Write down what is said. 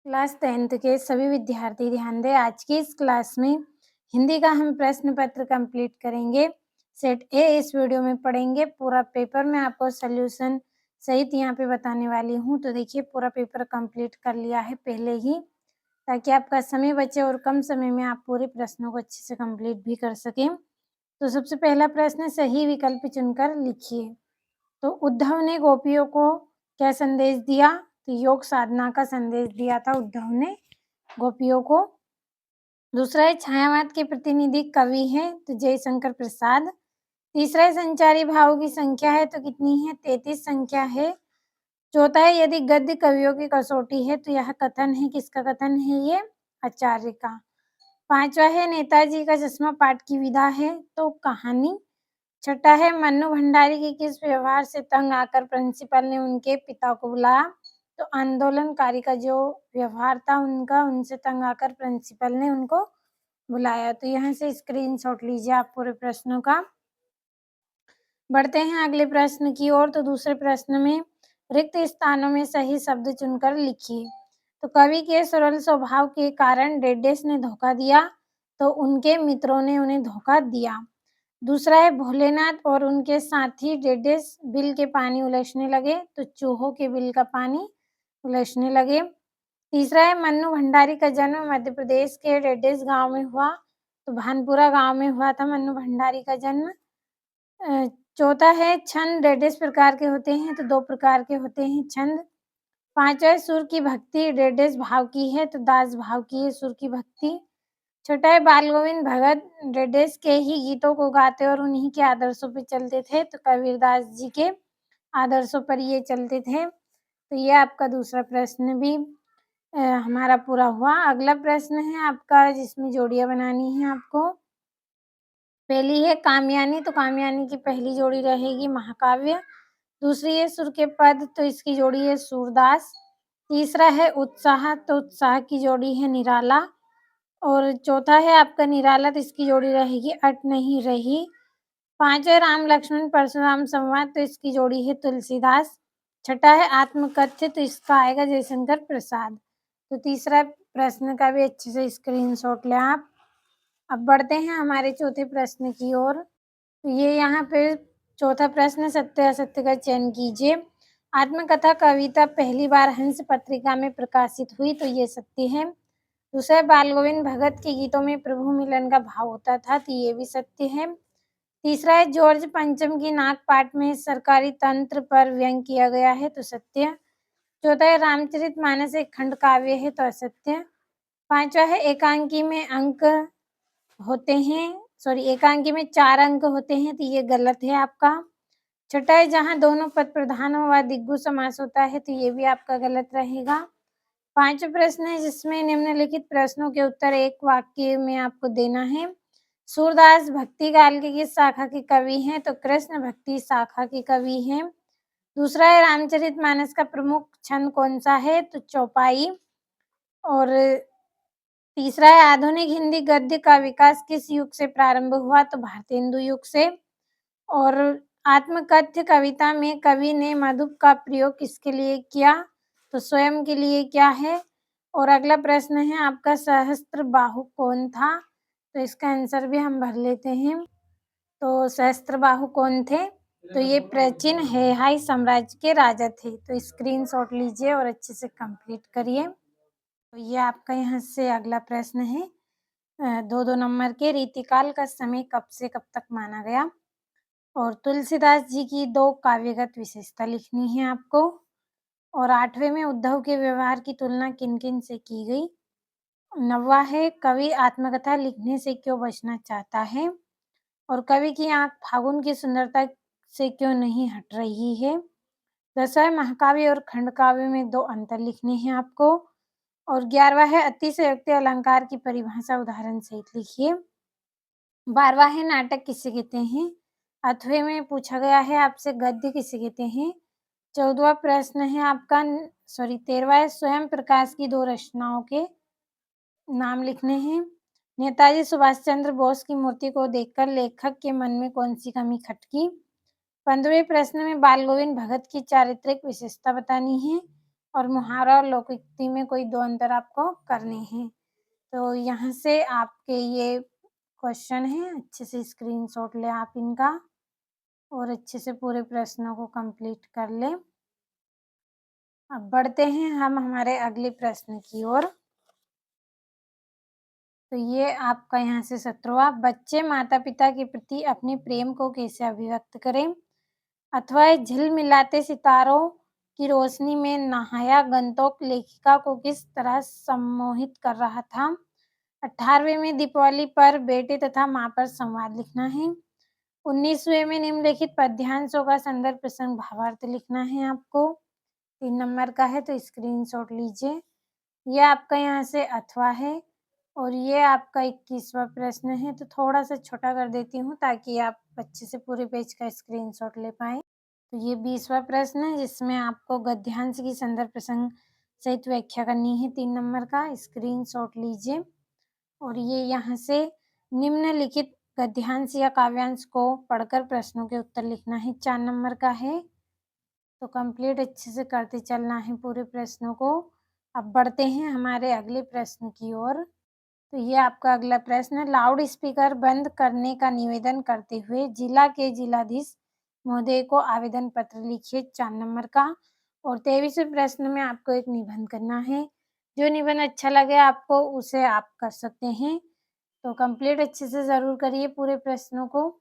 Class 10th के सभी विद्यार्थी ध्यान दें। आज की इस क्लास में हिंदी का हम प्रश्न पत्र कंप्लीट करेंगे। सेट ए इस वीडियो में पढ़ेंगे। पूरा पेपर मैं आपको सॉल्यूशन सहित यहाँ पे बताने वाली हूँ। तो देखिए पूरा पेपर कंप्लीट कर लिया है पहले ही, ताकि आपका समय बचे और कम समय में आप पूरे प्रश्नों को अच्छे से कंप्लीट भी कर सकें। तो सबसे पहला प्रश्न, सही विकल्प चुनकर लिखिए। तो उद्धव ने गोपियों को क्या संदेश दिया? तो योग साधना का संदेश दिया था उद्धव ने गोपियों को। दूसरा है छायावाद के प्रतिनिधि कवि हैं, तो जयशंकर प्रसाद। तीसरा है संचारी भावों की संख्या है, तो कितनी है? 33 संख्या है। चौथा है यदि गद्य कवियों की कसौटी है, तो यह कथन है, किसका कथन है ये? आचार्य का। पांचवा है नेताजी का चश्मा पाठ की विधा है, तो कहानी। छठा है मन्नू भंडारी के किस व्यवहार से तंग आकर प्रिंसिपल ने उनके पिता को बुलाया? तो आंदोलनकारी का जो व्यवहार था उनका, उनसे तंग आकर प्रिंसिपल ने उनको बुलाया। तो यहाँ से स्क्रीनशॉट लीजिए आप पूरे प्रश्नों का। बढ़ते हैं अगले प्रश्न की ओर। तो दूसरे प्रश्न में रिक्त स्थानों में सही शब्द चुनकर लिखिए। तो कवि के सरल स्वभाव के कारण डेडेस ने धोखा दिया, तो उनके मित्रों ने उन्हें धोखा दिया। दूसरा है भोलेनाथ और उनके साथी डेडेस बिल के पानी उलझने लगे, तो चूहों के बिल का पानी उलझने लगे। तीसरा है मन्नू भंडारी का जन्म मध्य प्रदेश के डेडेस गांव में हुआ, तो भानपुरा गांव में हुआ था मन्नू भंडारी का जन्म। चौथा है छंद डेडेस प्रकार के होते हैं, तो 2 प्रकार के होते हैं छंद। पांचवा है सुर की भक्ति डेडेस भाव की है, तो दास भाव की है सुर की भक्ति। छठा है बाल गोविंद भगत डेडेस के ही गीतों को गाते और उन्हीं के आदर्शों पे चलते थे, तो कबीरदास जी के आदर्शों पर ये चलते थे। तो ये आपका दूसरा प्रश्न भी हमारा पूरा हुआ। अगला प्रश्न है आपका जिसमें जोड़ियां बनानी है आपको। पहली है कामयानी, तो कामयानी की पहली जोड़ी रहेगी महाकाव्य। दूसरी है सुर के पद, तो इसकी जोड़ी है सूरदास। तीसरा है उत्साह, तो उत्साह की जोड़ी है निराला। और चौथा है आपका निराला, तो इसकी जोड़ी रहेगी अट नहीं रही। पांचवा है राम लक्ष्मण परशुराम संवाद, तो इसकी जोड़ी है तुलसीदास। छठा है आत्मकथ्य, तो इसका आएगा जयशंकर प्रसाद। तो तीसरा प्रश्न का भी अच्छे से स्क्रीनशॉट लें आप। अब बढ़ते हैं हमारे चौथे प्रश्न की ओर। तो ये यहाँ पे चौथा प्रश्न, सत्य असत्य का चयन कीजिए। आत्मकथा कविता पहली बार हंस पत्रिका में प्रकाशित हुई, तो ये सत्य है। दूसरा बाल गोविंद भगत के गीतों में प्रभु मिलन का भाव होता था, तो ये भी सत्य है। तीसरा है जॉर्ज पंचम की नागपाट में सरकारी तंत्र पर व्यंग किया गया है, तो सत्य। चौथा है रामचरितमानस एक खंड काव्य है, तो असत्य। पांचवा है एकांकी में अंक होते हैं, एकांकी में 4 अंक होते हैं, तो ये गलत है आपका। छठा है जहाँ दोनों पद प्रधान हो वह दिग्गु समास होता है, तो ये भी आपका गलत रहेगा। पांचवा प्रश्न है जिसमें निम्नलिखित प्रश्नों के उत्तर एक वाक्य में आपको देना है। सूरदास भक्ति काल के किस शाखा के कवि हैं? तो कृष्ण भक्ति शाखा के कवि हैं। दूसरा है रामचरितमानस का प्रमुख छंद कौन सा है? तो चौपाई। और तीसरा है आधुनिक हिंदी गद्य का विकास किस युग से प्रारंभ हुआ? तो भारतेंदु युग से। और आत्मकथ्य कविता में कवि ने मधुप का प्रयोग किसके लिए किया? तो स्वयं के लिए किया है। और अगला प्रश्न है आपका सहस्त्रबाहु कौन था? तो इसका आंसर भी हम भर लेते हैं। तो सहस्त्रबाहु कौन थे? तो ये प्राचीन हेहाई साम्राज्य के राजा थे। तो स्क्रीनशॉट लीजिए और अच्छे से कंप्लीट करिए। तो ये आपका यहाँ से अगला प्रश्न है 2-2 नंबर के। रीतिकाल का समय कब से कब तक माना गया? और तुलसीदास जी की 2 काव्यगत विशेषता लिखनी है आपको। और 8वें में उद्धव के व्यवहार की तुलना किन-किन से की गई? 9वां है कवि आत्मकथा लिखने से क्यों बचना चाहता है? और कवि की आँख फागुन की सुंदरता से क्यों नहीं हट रही है? 10वां महाकाव्य और खंडकाव्य में 2 अंतर लिखने हैं आपको। और 11वां है अतिशयोक्ति अलंकार की परिभाषा उदाहरण सहित लिखिए। 12वां है नाटक किसे कहते हैं? 8वें में पूछा गया है आपसे गद्य किसे कहते हैं? 14वां प्रश्न है आपका 13वां है स्वयं प्रकाश की 2 रचनाओं के नाम लिखने हैं। नेताजी सुभाष चंद्र बोस की मूर्ति को देखकर लेखक के मन में कौन सी कमी खटकी? 15वें प्रश्न में बाल गोविंद भगत की चारित्रिक विशेषता बतानी है। और मुहावरा और लोकोक्ति में कोई 2 अंतर आपको करने हैं। तो यहाँ से आपके ये क्वेश्चन हैं, अच्छे से स्क्रीनशॉट लें आप इनका और अच्छे से पूरे प्रश्नों को कंप्लीट कर लें। अब बढ़ते हैं हम हमारे अगले प्रश्न की ओर। तो ये आपका यहाँ से 17वां, बच्चे माता-पिता के प्रति अपने प्रेम को कैसे अभिव्यक्त करें? अथवा झिलमिलाते सितारों की रोशनी में नहाया गंतोक लेखिका को किस तरह सम्मोहित कर रहा था? 18वें में दीपावली पर बेटे तथा माँ पर संवाद लिखना है। 19वें में निम्नलिखित पद्यांशों का संदर्भ प्रसंग भावार्थ लिखना है आपको। 3 नंबर का है तो स्क्रीनशॉट लीजिए। ये आपका यहाँ से अथवा है और ये आपका 21वां प्रश्न है, तो थोड़ा-सा छोटा कर देती हूँ ताकि आप अच्छे से पूरे पेज का स्क्रीनशॉट ले पाएँ। तो ये 20वां प्रश्न है जिसमें आपको गद्यांश की संदर्भ प्रसंग सहित व्याख्या करनी है 3 नंबर का, स्क्रीनशॉट लीजिए। और ये यहाँ से निम्नलिखित गद्यांश या काव्यांश को पढ़कर प्रश्नों के उत्तर लिखना है, 4 नंबर का है। तो कंप्लीट अच्छे से करते चलना है पूरे प्रश्नों को। अब बढ़ते हैं हमारे अगले प्रश्न की ओर। तो ये आपका अगला प्रश्न है, लाउड स्पीकर बंद करने का निवेदन करते हुए जिला के जिलाधीश महोदय को आवेदन पत्र लिखिए, 4 नंबर का। और 23वें प्रश्न में आपको एक निबंध करना है। जो निबंध अच्छा लगे आपको उसे आप कर सकते हैं। तो कंप्लीट अच्छे से ज़रूर करिए पूरे प्रश्नों को।